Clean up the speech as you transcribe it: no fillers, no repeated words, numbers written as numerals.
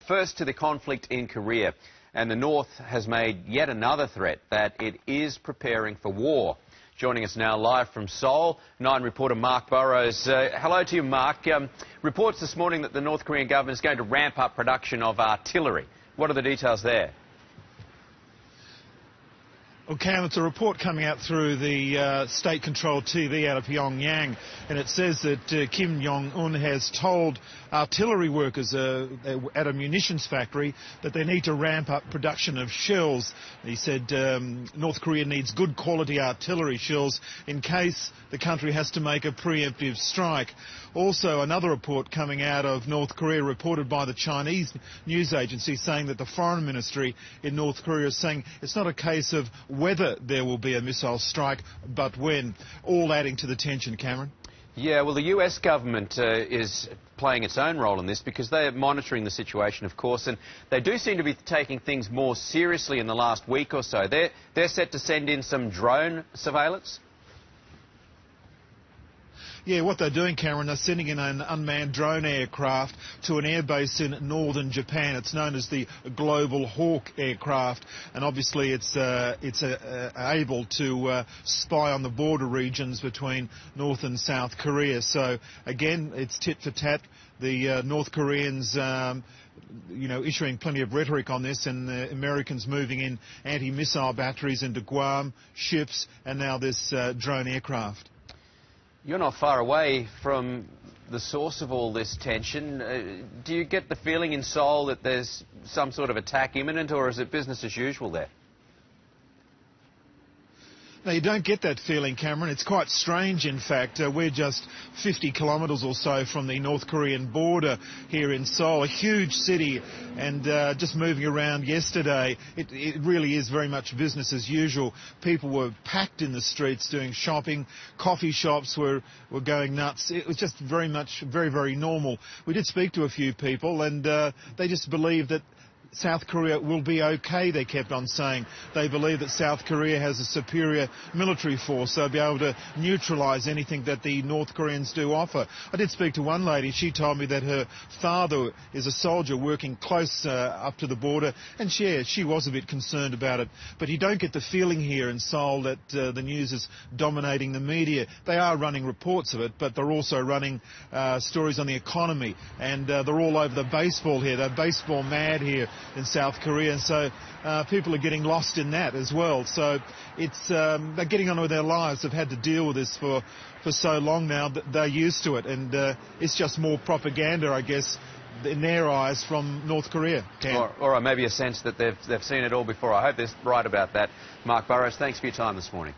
First to the conflict in Korea, and the North has made yet another threat that it is preparing for war. Joining us now live from Seoul, 9 reporter Mark Burrows. Hello to you, Mark. Reports this morning that the North Korean government is going to ramp up production of artillery. What are the details there? Well, Cam, it's a report coming out through the state-controlled TV out of Pyongyang, and it says that Kim Jong-un has told artillery workers at a munitions factory that they need to ramp up production of shells. He said North Korea needs good quality artillery shells in case the country has to make a preemptive strike. Also, another report coming out of North Korea, reported by the Chinese news agency, saying that the foreign ministry in North Korea is saying it's not a case of whether there will be a missile strike, but when. All adding to the tension, Cameron. Yeah, well, the US government is playing its own role in this because they are monitoring the situation, of course, and they do seem to be taking things more seriously in the last week or so. They're set to send in some drone surveillance. Yeah, what they're doing, Cameron, they're sending in an unmanned drone aircraft to an airbase in northern Japan. It's known as the Global Hawk aircraft, and obviously it's able to spy on the border regions between North and South Korea. So again, it's tit for tat. The North Koreans issuing plenty of rhetoric on this, and the Americans moving in anti-missile batteries into Guam, ships, and now this drone aircraft. You're not far away from the source of all this tension. Do you get the feeling in Seoul that there's some sort of attack imminent, or is it business as usual there? No, you don't get that feeling, Cameron. It's quite strange, in fact. We're just 50 kilometres or so from the North Korean border here in Seoul, a huge city, and just moving around yesterday, it really is very much business as usual. People were packed in the streets doing shopping. Coffee shops were going nuts. It was just very much, very normal. We did speak to a few people, and they just believe that South Korea will be okay, they kept on saying. They believe that South Korea has a superior military force. They'll be able to neutralise anything that the North Koreans do offer. I did speak to one lady. She told me that her father is a soldier working close up to the border, and she was a bit concerned about it. But you don't get the feeling here in Seoul that the news is dominating the media. They are running reports of it, but they're also running stories on the economy, and they're all over the baseball here. They're baseball mad here in South Korea, and so people are getting lost in that as well. So it's they're getting on with their lives. They've had to deal with this for so long now that they're used to it, and it's just more propaganda, I guess, in their eyes, from North Korea. Or maybe a sense that they've seen it all before. I hope they're right about that. Mark Burrows, thanks for your time this morning.